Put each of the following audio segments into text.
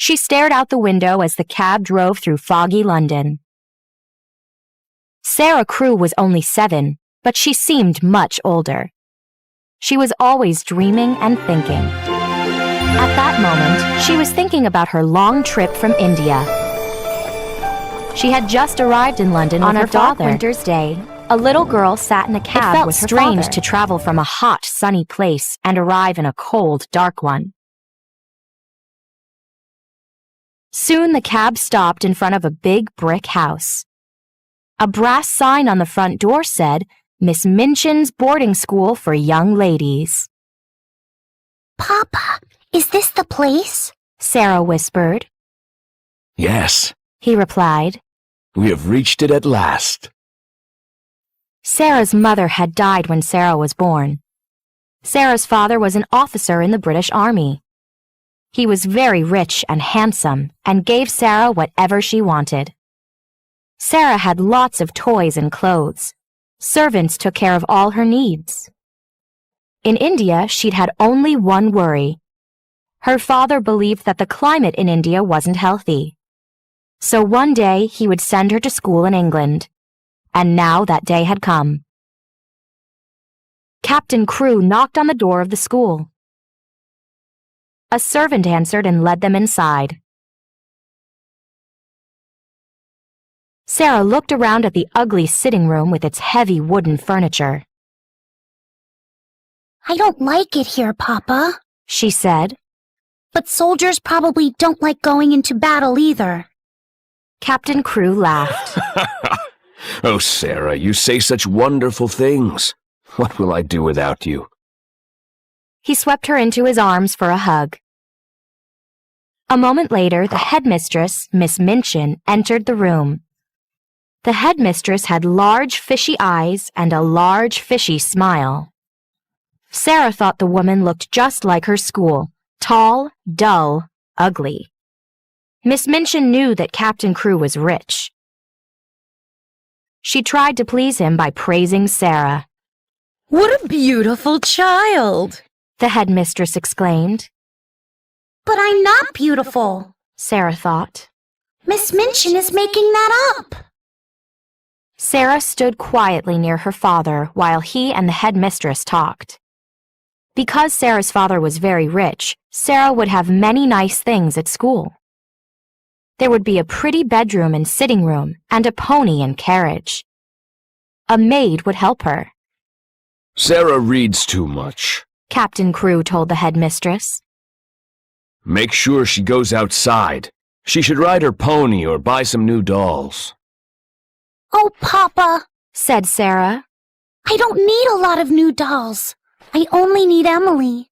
She stared out the window as the cab drove through foggy London. Sarah Crewe was only 7, but she seemed much older. She was always dreaming and thinking. At that moment, she was thinking about her long trip from India. She had just arrived in London on a dark winter's day. A little girl sat in a cab with her father. It felt strange to travel from a hot, sunny place and arrive in a cold, dark one. Soon the cab stopped in front of a big brick house. A brass sign on the front door said, "Miss Minchin's Boarding School for Young Ladies." "Papa, is this the place?" Sarah whispered. "Yes," he replied. "We have reached it at last." Sarah's mother had died when Sarah was born. Sarah's father was an officer in the British Army. He was very rich and handsome and gave Sarah whatever she wanted. Sarah had lots of toys and clothes. Servants took care of all her needs. In India, she'd had only one worry. Her father believed that the climate in India wasn't healthy. So one day he would send her to school in England. And now that day had come. Captain Crewe knocked on the door of the school. A servant answered and led them inside. Sarah looked around at the ugly sitting room with its heavy wooden furniture. "I don't like it here, Papa," she said. "But soldiers probably don't like going into battle either." Captain Crewe laughed. "Oh, Sarah, you say such wonderful things. What will I do without you?" He swept her into his arms for a hug. A moment later, the headmistress, Miss Minchin, entered the room. The headmistress had large fishy eyes and a large fishy smile. Sarah thought the woman looked just like her school, tall, dull, ugly. Miss Minchin knew that Captain Crewe was rich. She tried to please him by praising Sarah. "What a beautiful child!" the headmistress exclaimed. "But I'm not beautiful," Sarah thought. "Miss Minchin is making that up." Sarah stood quietly near her father while he and the headmistress talked. Because Sarah's father was very rich, Sarah would have many nice things at school. There would be a pretty bedroom and sitting room and a pony and carriage. A maid would help her. "Sarah reads too much," Captain Crewe told the headmistress. "Make sure she goes outside. She should ride her pony or buy some new dolls." "Oh, Papa," said Sarah. "I don't need a lot of new dolls. I only need Emily."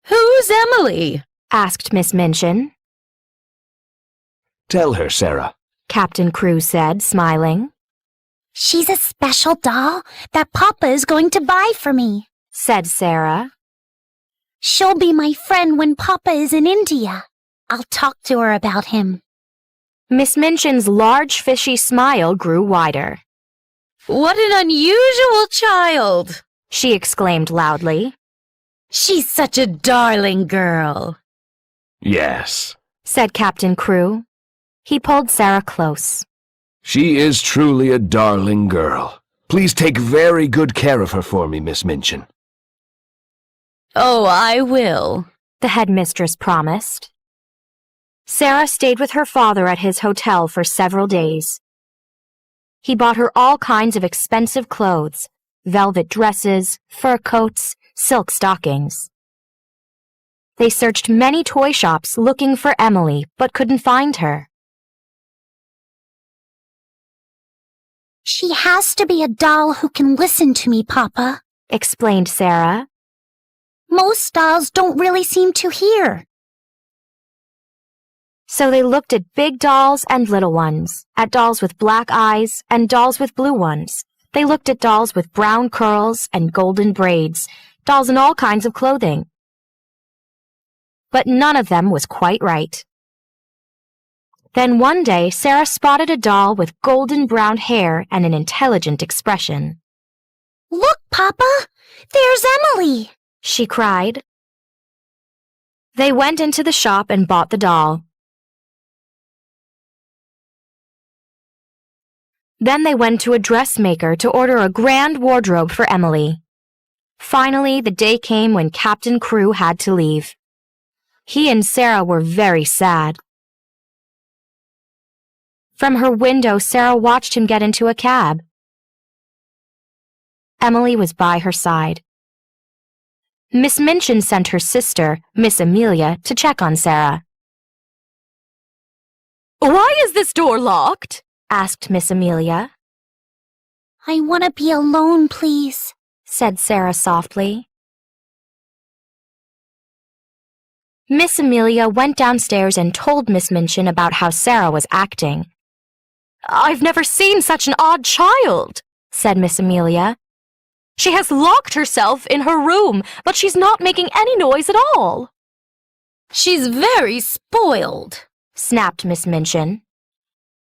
"Who's Emily?" asked Miss Minchin. "Tell her, Sarah," Captain Crewe said, smiling. "She's a special doll that Papa is going to buy for me," said Sarah. "She'll be my friend when Papa is in India. I'll talk to her about him." Miss Minchin's large fishy smile grew wider. "What an unusual child!" she exclaimed loudly. "She's such a darling girl." "Yes," said Captain Crewe. He pulled Sarah close. "She is truly a darling girl. Please take very good care of her for me, Miss Minchin." "Oh, I will," the headmistress promised. Sarah stayed with her father at his hotel for several days. He bought her all kinds of expensive clothes, velvet dresses, fur coats, silk stockings. They searched many toy shops looking for Emily, but couldn't find her. "She has to be a doll who can listen to me, Papa," explained Sarah. "Most dolls don't really seem to hear." So they looked at big dolls and little ones, at dolls with black eyes and dolls with blue ones. They looked at dolls with brown curls and golden braids, dolls in all kinds of clothing. But none of them was quite right. Then one day, Sarah spotted a doll with golden brown hair and an intelligent expression. "Look, Papa! There's Emily!" she cried. They went into the shop and bought the doll. Then they went to a dressmaker to order a grand wardrobe for Emily. Finally, the day came when Captain Crew had to leave. He and Sarah were very sad. From her window, Sarah watched him get into a cab. Emily was by her side. Miss Minchin sent her sister, Miss Amelia, to check on Sarah. Why is this door locked? Asked Miss Amelia. I want to be alone, please, Said Sarah softly. Miss Amelia went downstairs and told Miss Minchin about how Sarah was acting. I've never seen such an odd child, said Miss Amelia. She has locked herself in her room, but she's not making any noise at all. She's very spoiled, snapped Miss Minchin.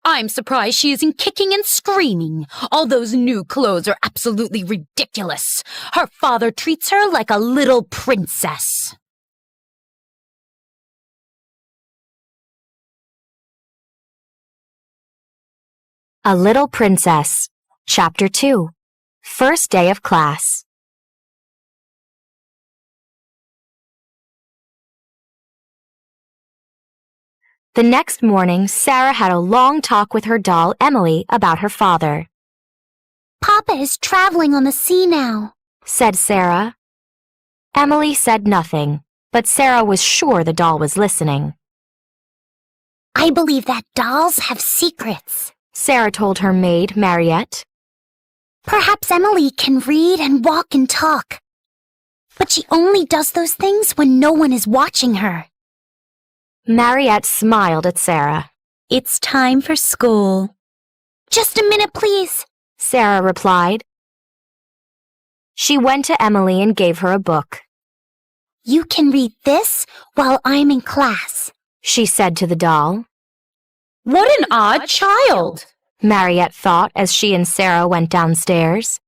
I'm surprised she isn't kicking and screaming. All those new clothes are absolutely ridiculous. Her father treats her like a little princess. A Little Princess, Chapter 2, First Day of Class. The next morning, Sarah had a long talk with her doll, Emily, about her father. Papa is traveling on the sea now, said Sarah. Emily said nothing, but Sarah was sure the doll was listening. I believe that dolls have secrets, Sarah told her maid, Mariette. Perhaps Emily can read and walk and talk. But she only does those things when no one is watching her. Mariette smiled at Sarah. It's time for school. Just a minute, please, Sarah replied. She went to Emily and gave her a book. You can read this while I'm in class, she said to the doll. What an odd child, Mariette thought as she and Sarah went downstairs.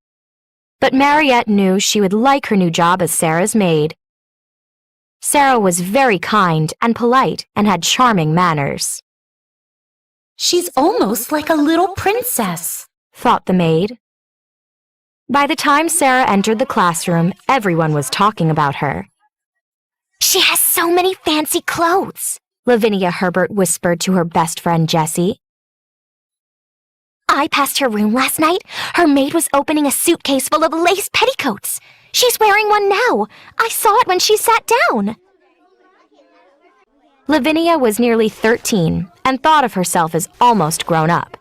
But Mariette knew she would like her new job as Sarah's maid. Sarah was very kind and polite and had charming manners. She's almost like a little princess, thought the maid. By the time Sarah entered the classroom, everyone was talking about her. She has so many fancy clothes, Lavinia Herbert whispered to her best friend Jessie. I passed her room last night. Her maid was opening a suitcase full of lace petticoats. She's wearing one now. I saw it when she sat down. Lavinia was nearly 13 and thought of herself as almost grown up.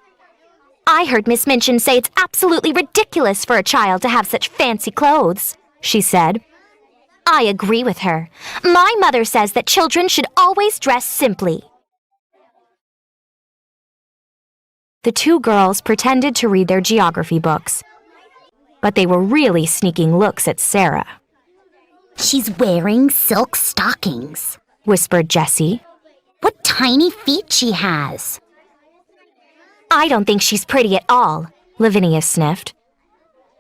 I heard Miss Minchin say it's absolutely ridiculous for a child to have such fancy clothes, she said. I agree with her. My mother says that children should always dress simply. The two girls pretended to read their geography books, but they were really sneaking looks at Sarah. She's wearing silk stockings, whispered Jessie. What tiny feet she has. I don't think she's pretty at all, Lavinia sniffed.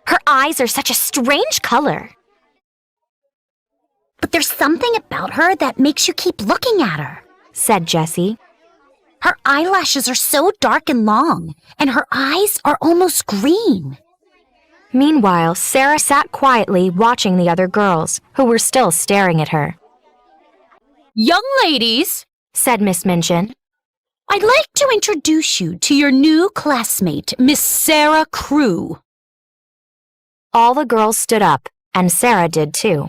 Her eyes are such a strange color. But there's something about her that makes you keep looking at her, said Jessie. Her eyelashes are so dark and long, and her eyes are almost green. Meanwhile, Sarah sat quietly watching the other girls, who were still staring at her. Young ladies, said Miss Minchin, I'd like to introduce you to your new classmate, Miss Sarah Crew. All the girls stood up, and Sarah did too.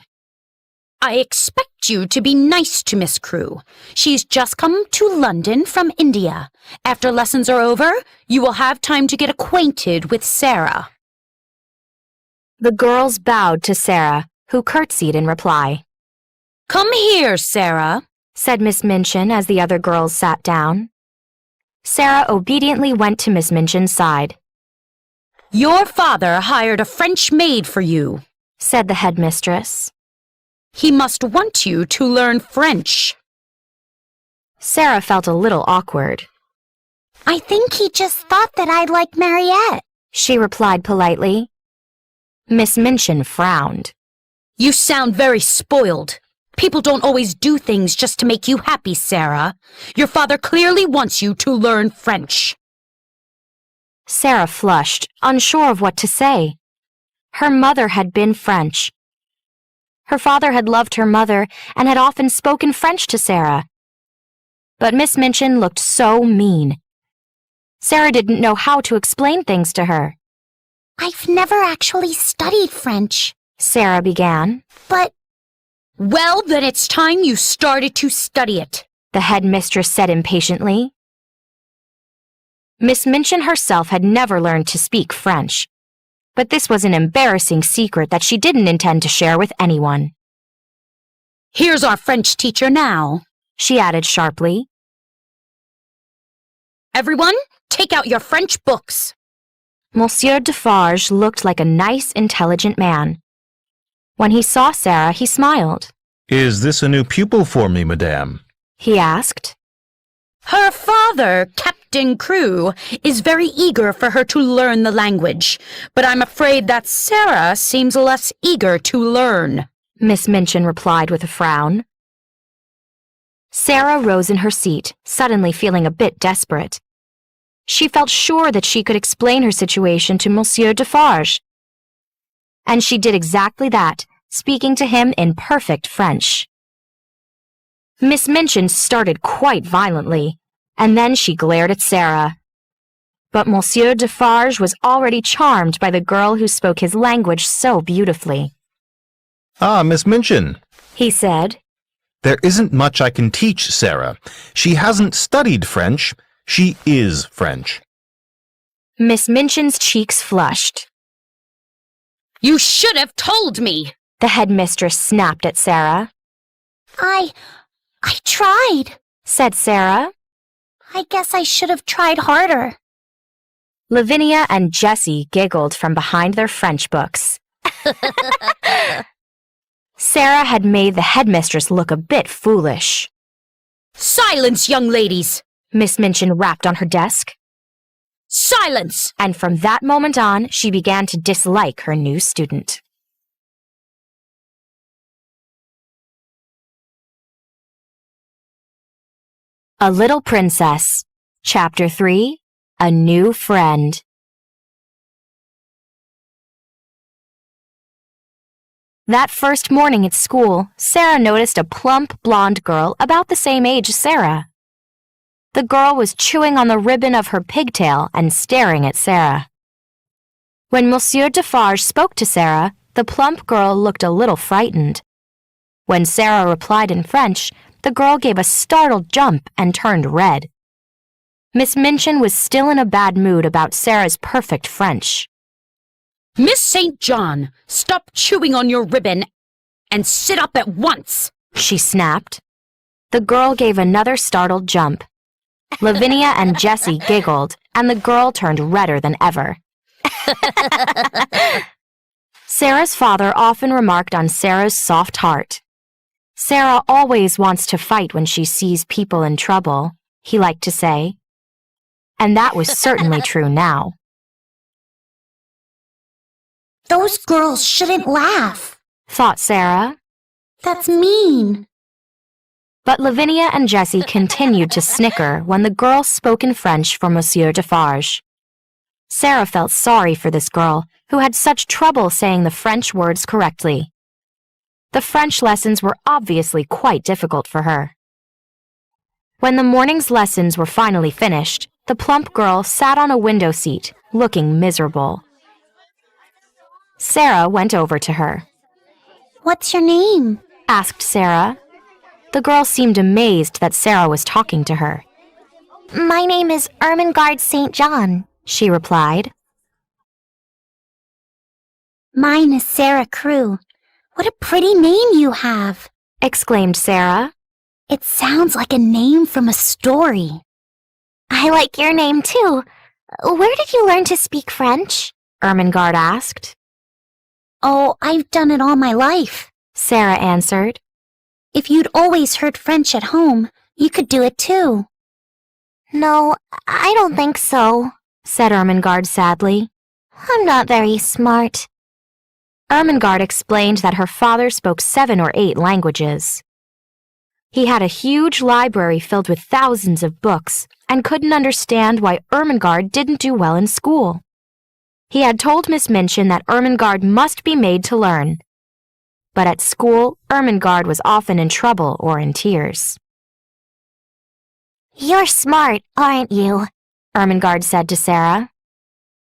I expect you to be nice to Miss Crew. She's just come to London from India. After lessons are over, you will have time to get acquainted with Sarah. The girls bowed to Sarah, who curtsied in reply. Come here, Sarah, said Miss Minchin as the other girls sat down. Sarah obediently went to Miss Minchin's side. Your father hired a French maid for you, said the headmistress. He must want you to learn French. Sarah felt a little awkward. I think he just thought that I'd like Mariette, she replied politely. Miss Minchin frowned. You sound very spoiled. People don't always do things just to make you happy, Sarah. Your father clearly wants you to learn French. Sarah flushed, unsure of what to say. Her mother had been French. Her father had loved her mother and had often spoken French to Sarah. But Miss Minchin looked so mean. Sarah didn't know how to explain things to her. I've never actually studied French, Sarah began. but Well, then it's time you started to study it. The headmistress said impatiently. Miss Minchin herself had never learned to speak French, but this was an embarrassing secret that she didn't intend to share with anyone. Here's our French teacher now. She added sharply. Everyone, take out your French books. Monsieur Defarge looked like a nice, intelligent man. When he saw Sarah, he smiled. Is this a new pupil for me, madame? He asked. Her father, Captain Crewe, is very eager for her to learn the language, but I'm afraid that Sarah seems less eager to learn. Miss Minchin replied with a frown. Sarah rose in her seat, suddenly feeling a bit desperate. She felt sure that she could explain her situation to Monsieur Defarge. And she did exactly that, speaking to him in perfect French. Miss Minchin started quite violently, and then she glared at Sarah. But Monsieur Defarge was already charmed by the girl who spoke his language so beautifully. Ah, Miss Minchin. He said. There isn't much I can teach Sarah. She hasn't studied French. She is French. Miss Minchin's cheeks flushed. You should have told me. The headmistress snapped at Sarah. I tried. Said Sarah. I guess I should have tried harder. Lavinia and Jessie giggled from behind their French books. Sarah had made the headmistress look a bit foolish. Silence, young ladies. Miss Minchin rapped on her desk. Silence! And from that moment on, she began to dislike her new student. A Little Princess, Chapter 3, A New Friend. That first morning at school, Sarah noticed a plump, blonde girl about the same age as Sarah. The girl was chewing on the ribbon of her pigtail and staring at Sarah. When Monsieur Defarge spoke to Sarah, the plump girl looked a little frightened. When Sarah replied in French, the girl gave a startled jump and turned red. Miss Minchin was still in a bad mood about Sarah's perfect French. Miss St. John, stop chewing on your ribbon and sit up at once, she snapped. The girl gave another startled jump. Lavinia and Jessie giggled, and the girl turned redder than ever. Sarah's father often remarked on Sarah's soft heart. Sarah always wants to fight when she sees people in trouble, he liked to say. And that was certainly true now. Those girls shouldn't laugh, thought Sarah. That's mean. But Lavinia and Jessie continued to snicker when the girl spoke in French for Monsieur Defarge. Sarah felt sorry for this girl, who had such trouble saying the French words correctly. The French lessons were obviously quite difficult for her. When the morning's lessons were finally finished, the plump girl sat on a window seat, looking miserable. Sarah went over to her. What's your name? Asked Sarah. The girl seemed amazed that Sarah was talking to her. My name is Ermengarde St. John, she replied. Mine is Sarah Crewe. What a pretty name you have, exclaimed Sarah. It sounds like a name from a story. I like your name too. Where did you learn to speak French? Ermengarde asked. Oh, I've done it all my life, Sarah answered. If you'd always heard French at home, you could do it too. No, I don't think so, said Ermengarde sadly. I'm not very smart. Ermengarde explained that her father spoke 7 or 8 languages. He had a huge library filled with thousands of books and couldn't understand why Ermengarde didn't do well in school. He had told Miss Minchin that Ermengarde must be made to learn. But at school, Ermengarde was often in trouble or in tears. You're smart, aren't you? Ermengarde said to Sarah.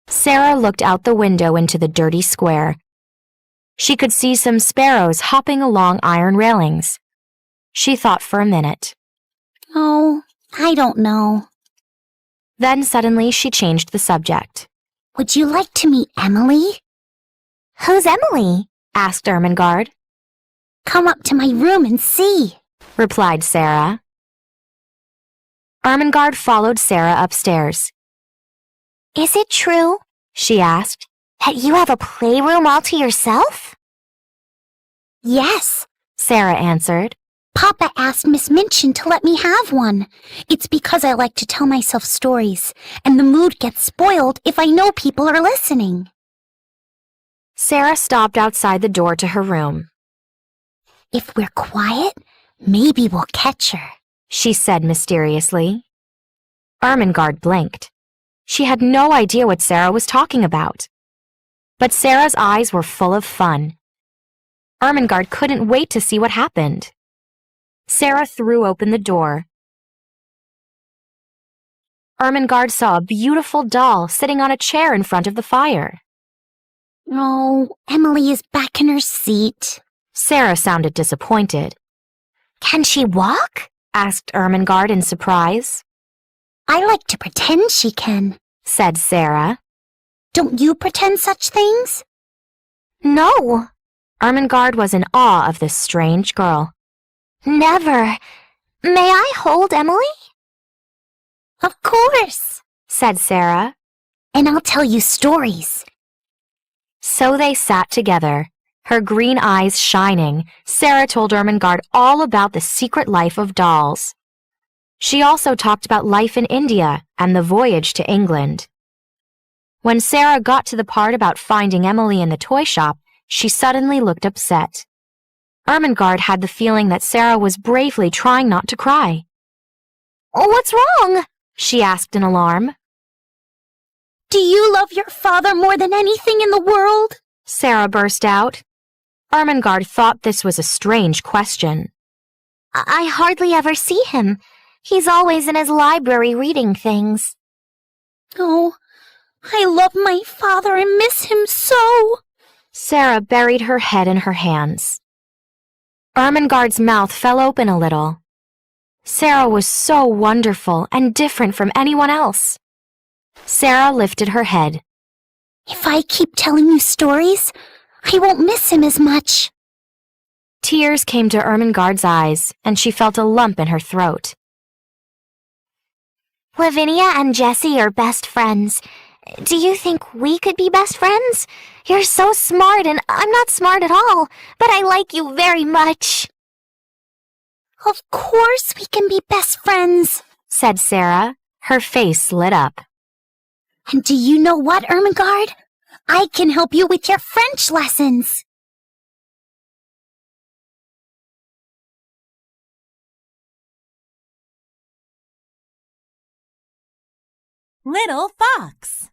Sarah looked out the window into the dirty square. She could see some sparrows hopping along iron railings. She thought for a minute. Oh, I don't know. Then suddenly she changed the subject. Would you like to meet Emily? Who's Emily? Asked Ermengarde. Come up to my room and see, replied Sarah. Ermengarde followed Sarah upstairs. Is it true, she asked, that you have a playroom all to yourself? Yes, Sarah answered. Papa asked Miss Minchin to let me have one. It's because I like to tell myself stories, and the mood gets spoiled if I know people are listening. Sarah stopped outside the door to her room. If we're quiet, maybe we'll catch her, she said mysteriously. Ermengarde blinked. She had no idea what Sarah was talking about. But Sarah's eyes were full of fun. Ermengarde couldn't wait to see what happened. Sarah threw open the door. Ermengarde saw a beautiful doll sitting on a chair in front of the fire. Oh, Emily is back in her seat. Sarah sounded disappointed. Can she walk? Asked Ermengarde in surprise. I like to pretend she can, said Sarah. Don't you pretend such things? No. Ermengarde was in awe of this strange girl. Never. May I hold Emily? Of course, said Sarah. And I'll tell you stories. So they sat together, her green eyes shining. Sarah told Ermengarde all about the secret life of dolls. She also talked about life in India and the voyage to England. When Sarah got to the part about finding Emily in the toy shop, she suddenly looked upset. Ermengarde had the feeling that Sarah was bravely trying not to cry. Oh, what's wrong? She asked in alarm. Do you love your father more than anything in the world? Sarah burst out. Ermengarde thought this was a strange question. I hardly ever see him. He's always in his library reading things. Oh, I love my father and miss him so. Sarah buried her head in her hands. Ermengarde's mouth fell open a little. Sarah was so wonderful and different from anyone else. Sarah lifted her head. If I keep telling you stories, I won't miss him as much. Tears came to Ermengarde's eyes, and she felt a lump in her throat. Lavinia and Jessie are best friends. Do you think we could be best friends? You're so smart and I'm not smart at all, but I like you very much. Of course we can be best friends, said Sarah. Her face lit up. And do you know what, Ermengarde? I can help you with your French lessons. Little Fox.